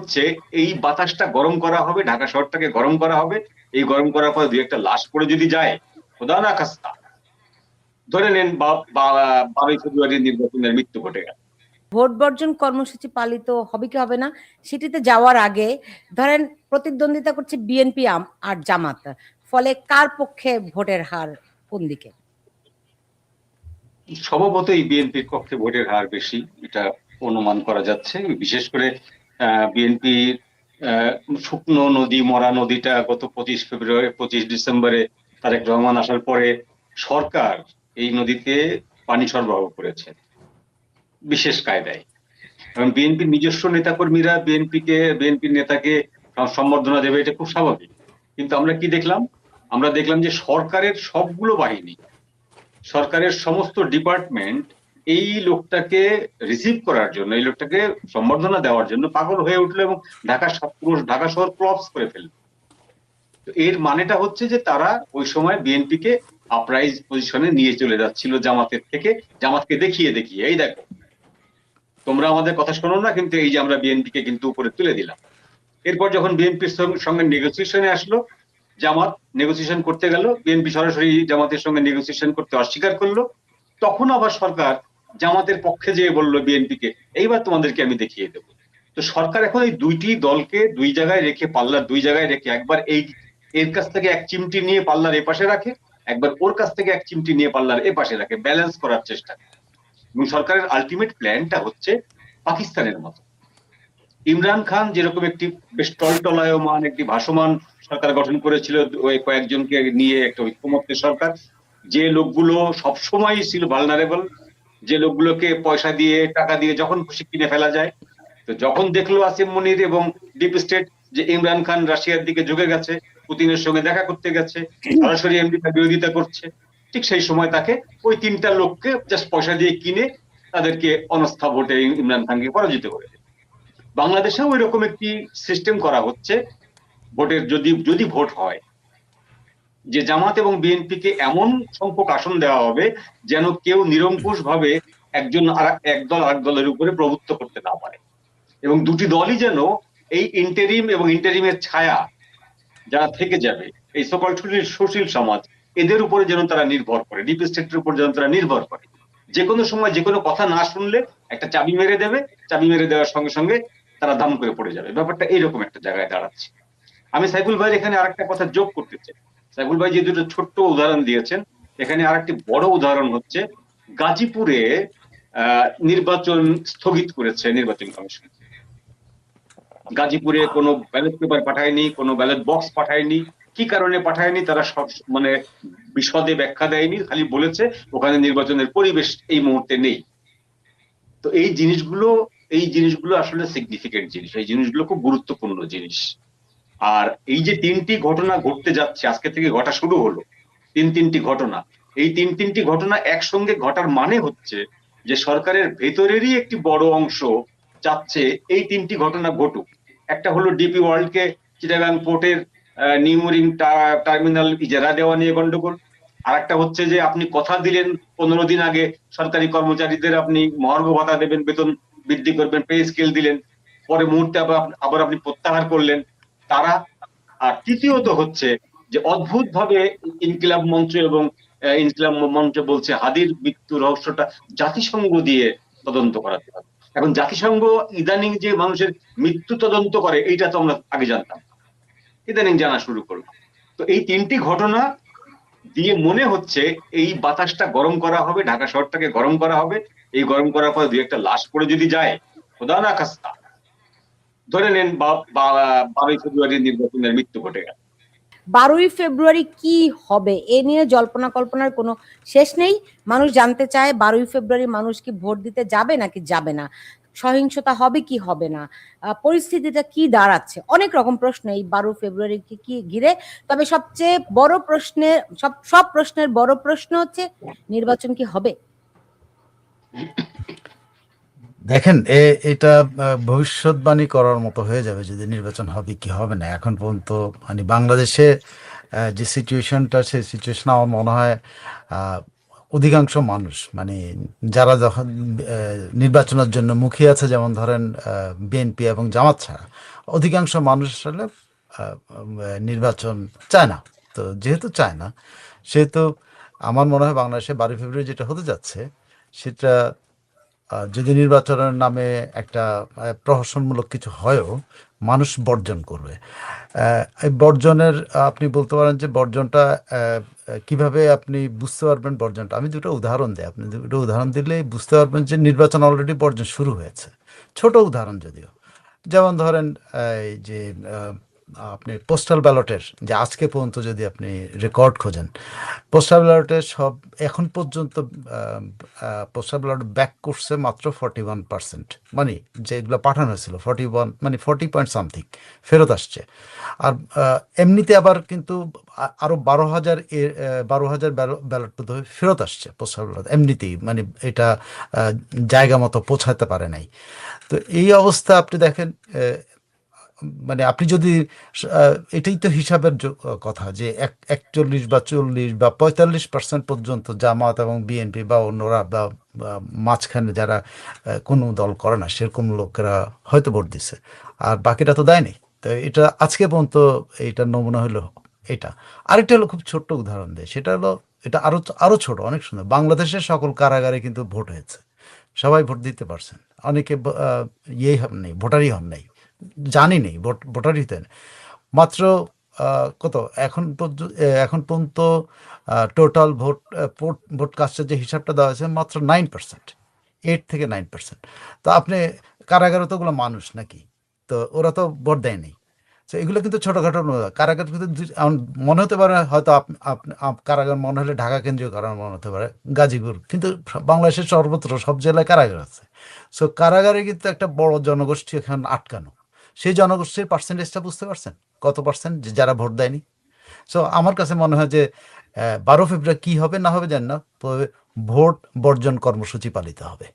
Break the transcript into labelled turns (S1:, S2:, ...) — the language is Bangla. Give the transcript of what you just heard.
S1: হচ্ছে এই বাতাসটা গরম করা হবে, ঢাকা শহরটাকে গরম করা হবে। এই গরম করার পর দুই একটা লাশ পড়ে যদি যায়, খোদা না খাস্তা, ধরে নেন 12ই ফেব্রুয়ারি নির্বাচনের মৃত্যু ঘটে গেল।
S2: ভোট বর্জন কর্মসূচি পালিত হবে কি হবে না সেটিতে যাওয়ার আগে ধরেন প্রতিদ্বন্দ্বিতা করছে বিএনপি আর জামাত, ফলে কার পক্ষে ভোটের হার কোন দিকে?
S1: স্বভাবতই বিএনপির পক্ষে ভোটের হার বেশি, এটা অনুমান করা যাচ্ছে। বিশেষ করে বিএনপি শুকনো নদী, মরা নদীটা গত 25 ডিসেম্বরে তারেক রহমান আসার পরে সরকার এই নদীতে পানি সরবরাহ করেছে বিশেষ কায়দায়। এবং বিএনপির নিজস্ব নেতাকর্মীরা বিএনপির নেতাকে সম্বর্ধনা দেবে, এটা খুব স্বাভাবিক। কিন্তু আমরা কি দেখলাম? আমরা দেখলাম যে সরকারের সবগুলো বাহিনী, সরকারের সমস্ত ডিপার্টমেন্ট এই লোকটাকে রিসিভ করার জন্য, এই লোকটাকে সম্বর্ধনা দেওয়ার জন্য পাগল হয়ে উঠলো এবং ঢাকা শহর ক্লপস করে ফেলল। এর মানেটা হচ্ছে যে তারা ওই সময় বিএনপিকে আপরাইজ পজিশনে নিয়ে চলে যাচ্ছিল জামাতের থেকে, জামাতকে দেখিয়ে দেখিয়ে, এই দেখো তোমরা আমাদের কথা শোনো না, কিন্তু এই যে আমরা বিএনপিকে কিন্তু উপরে তুলে দিলাম। এরপর যখন বিএনপির সঙ্গে নেগোসিয়েশনে আসলো, জামাত নেগোসিয়েশন করতে গেল, বিএনপি সরাসরি জামাতের সঙ্গে নেগোসিয়েশন করতে অস্বীকার করলো। তখন আবার সরকার জামাতের পক্ষে যেয়ে বললো বিএনপিকে, এইবার তোমাদেরকে আমি দেখিয়ে দেবো। তো সরকার এখন এই দুইটি দলকে দুই জায়গায় রেখে, পাল্লার দুই জায়গায় রেখে, একবার এর কাছ থেকে এক চিমটি নিয়ে পাল্লার এ পাশে রাখে, একবার ওর কাছ থেকে এক চিমটি নিয়ে পাল্লার এ পাশে রাখে, ব্যালেন্স করার চেষ্টা করে। এবং সরকারের আলটিমেট প্ল্যানটা হচ্ছে পাকিস্তানের মতো। ইমরান খান যেরকম একটি বেশ টলটলায়মান একটি ভাসমান সরকার গঠন করেছিল, ওই কয়েকজনকে নিয়ে একটা ঐক্যমত্যের সরকার, যে লোকগুলো সবসময় ছিল ভালনারেবল, যে লোকগুলোকে পয়সা দিয়ে টাকা দিয়ে যখন খুশি কিনে ফেলা যায়। তো যখন দেখলো আসিম মনির এবং ডিপ স্টেট যে ইমরান খান রাশিয়ার দিকে ঝুঁকে গেছে, পুতিনের সঙ্গে দেখা করতে গেছে, সরাসরি আমেরিকার বিরোধিতা করছে, ঠিক সেই সময় তাকে ওই তিনটা লোককে জাস্ট পয়সা দিয়ে কিনে তাদেরকে অনাস্থা ভোটে ইমরান খানকে পরাজিত করে। বাংলাদেশেও এরকম একটি সিস্টেম করা হচ্ছে। ভোটের যদি ভোট হয়, যে জামাত এবং বিএনপিকে এমন সংখ্যক আসন দেওয়া হবে যেন কেউ নিরঙ্কুশ ভাবে এক দল আরেক দলের উপরে প্রভুত্ব করতে না পারে, এবং দুটি দলই যেন এই ইন্টারিম এবং ইন্টারিমের ছায়া যারা থেকে যাবে, এই সকল সুশীল সমাজ, এদের উপরে যেন তারা নির্ভর করে, ডিপ স্টেটের উপর যেন তারা নির্ভর করে। যে কোনো সময় যে কোনো কথা না শুনলে একটা চাবি মেরে দেবে, চাবি মেরে দেওয়ার সঙ্গে সঙ্গে তারা দাম করে পড়ে যাবে। ব্যাপারটা এইরকম একটা জায়গায় দাঁড়াচ্ছে। আমি সাইফুল ভাই এখানে আরেকটা কথা যোগ করতে চাই। সাইফুল ভাই যে দুটো ছোট্ট উদাহরণ দিয়েছেন, এখানে আরেকটি বড় উদাহরণ হচ্ছে গাজীপুরে নির্বাচন স্থগিত করেছে নির্বাচন কমিশন। গাজীপুরে কোনো ব্যালট পেপার পাঠায়নি, কোনো ব্যালট বক্স পাঠায়নি। কি কারণে পাঠায়নি তারা সব বিশদে ব্যাখ্যা দেয়নি, খালি বলেছে ওখানে নির্বাচনের পরিবেশ এই মুহূর্তে নেই। তো এই জিনিসগুলো আসলে সিগনিফিকেন্ট জিনিস, এই জিনিসগুলো খুব গুরুত্বপূর্ণ জিনিস। আর এই যে তিনটি ঘটনা ঘটতে যাচ্ছে, আজকে থেকে ঘটা শুরু হলো তিনটি ঘটনা, এই তিনটি ঘটনা একসঙ্গে ঘটার মানে হচ্ছে যে সরকারের ভেতরেরই একটি বড় অংশ চাচ্ছে এই তিনটি ঘটনা ঘটুক। একটা হলো ডিপি ওয়ার্ল্ডকে চিটাগাং পোর্টের নিউমোরিং টার্মিনাল ইজারা দেওয়া নিয়ে গন্ডগোল। আর একটা হচ্ছে যে আপনি কথা দিলেন 15 দিন আগে সরকারি কর্মচারীদের আপনি মহার্ঘ ভাতা দেবেন, বেতন বৃদ্ধি করবেন, পে স্কেল দিলেন, পরে মুহূর্তে আবার আপনি প্রত্যাহার করলেন তারা। আর তৃতীয়ত হচ্ছে যে অদ্ভুত ভাবে ইনকিলাব মঞ্চ এবং ইনকিলাব মঞ্চ বলছে হাদির মৃত্যু রহস্যটা জাতিসংঘ দিয়ে তদন্ত করাতে হবে। এখন জাতিসংঘ ইদানিং যে মানুষের মৃত্যু তদন্ত করে, এইটা তো আমরা আগে জানতাম, ইদানিং জানা শুরু করলাম। তো এই তিনটি ঘটনা দিয়ে মনে হচ্ছে এই বাতাসটা গরম করা হবে, ঢাকা শহরটাকে গরম করা হবে। এই গরম করার পর দুই একটা লাশ পড়ে যদি যায়, খোদা না খাস্তা, ধরে নেন 12ই ফেব্রুয়ারি নির্বাচনের মৃত্যু ঘটে গেল।
S2: 12ই ফেব্রুয়ারি কি হবে এ নিয়ে জল্পনা কল্পনার কোনো শেষ নেই। মানুষ জানতে চায় 12ই ফেব্রুয়ারি মানুষ কি ভোট দিতে যাবে নাকি যাবে না, সহিংসতা হবে কি হবে না, পরিস্থিতিটা কি দাঁড়াচ্ছে, অনেক রকম প্রশ্ন এই 12 ফেব্রুয়ারি কি ঘিরে। তবে সবচেয়ে বড় প্রশ্নের সব প্রশ্নের বড় প্রশ্ন হচ্ছে নির্বাচন কি হবে।
S3: দেখেন এটা ভবিষ্যৎবাণী করার মতো হয়ে যাবে যদি নির্বাচন হবে কি হবে না। এখন পর্যন্ত মানে বাংলাদেশে যে সিচুয়েশনটা, সেই সিচুয়েশন আমার মনে হয় অধিকাংশ মানুষ মানে যারা যখন নির্বাচনের জন্য মুখিয়ে আছে, যেমন ধরেন বিএনপি এবং জামাত ছাড়া অধিকাংশ মানুষ আসলে নির্বাচন চায় না। তো যেহেতু চায় না, সেহেতু আমার মনে হয় বাংলাদেশে 12 ফেব্রুয়ারি যেটা হতে যাচ্ছে সেটা যদি নির্বাচনের নামে একটা প্রহসনমূলক কিছু হয়ও, মানুষ বর্জন করবে। এই বর্জনের আপনি বলতে পারেন যে বর্জনটা কিভাবে আপনি বুঝতে পারবেন বর্জনটা। আমি দুটো উদাহরণ দিই, আপনি দুটো উদাহরণ দিলেই বুঝতে পারবেন যে নির্বাচন অলরেডি বর্জন শুরু হয়েছে। ছোট উদাহরণ যদিও, যেমন ধরেন এই যে আপনি পোস্টাল ব্যালটের যে আজকে পর্যন্ত যদি আপনি রেকর্ড খোঁজেন, পোস্টাল ব্যালটের সব এখন পর্যন্ত পোস্টাল ব্যালট ব্যাক করছে মাত্র 41%, মানে যেগুলো পাঠানো হয়েছিল 41 মানে 40 পয়েন্ট সামথিং ফেরত আসছে। আর এমনিতে আবার কিন্তু আরো 12,000 ব্যালট বোধহয় ফেরত আসছে পোস্টাল ব্যালট এমনিতেই, মানে এটা জায়গা মতো পৌঁছাতে পারে নাই। তো এই অবস্থা আপনি দেখেন, মানে আপনি যদি এটাই তো হিসাবের কথা যে 41 বা 40 বা 45% পর্যন্ত জামাত এবং বিএনপি বা অন্যরা বা মাঝখানে যারা কোনো দল করে না সেরকম লোকেরা হয়তো ভোট দিছে, আর বাকিটা তো দেয়নি। তো এটা আজকে পর্যন্ত এইটার নমুনা হলো এটা। আরেকটা হলো খুব ছোট্ট উদাহরণ দেয়, সেটা হলো এটা আরো আরো ছোট, অনেক সুন্দর। বাংলাদেশের সকল কারাগারে কিন্তু ভোট হয়েছে, সবাই ভোট দিতে পারছেন। অনেকে ইয়েই হন নাই, ভোটারই হন নাই, জানি নেই ভোটারই দেন মাত্র কত এখন পর্যন্ত টোটাল ভোট কাস্টের যে হিসাবটা দেওয়া হয়েছে মাত্র 9%, 8 থেকে 9%। তো আপনি কারাগারে তো ওগুলো মানুষ নাকি, তো ওরা তো ভোট দেয়নি। তো এগুলো কিন্তু ছোটখাটো কারাগার কিন্তু মনে হতে পারে হয়তো কারাগার মনে হলে ঢাকা কেন্দ্রীয় কারাগার মনে হতে পারে, গাজীপুর, কিন্তু বাংলাদেশের সর্বত্র সব জেলায় কারাগার আছে। সো কারাগারে কিন্তু একটা বড় জনগোষ্ঠী এখন আটকানো। সেই জনগোষ্ঠীর পার্সেন্টেজটা বুঝতে পারছেন কত পার্সেন্ট যারা ভোট দেয়নি। সো আমার কাছে মনে হয় যে 12 ফেব্রুয়ারি কি হবে না হবে জানি না, তবে ভোট বর্জন কর্মসূচি পালিত হবে।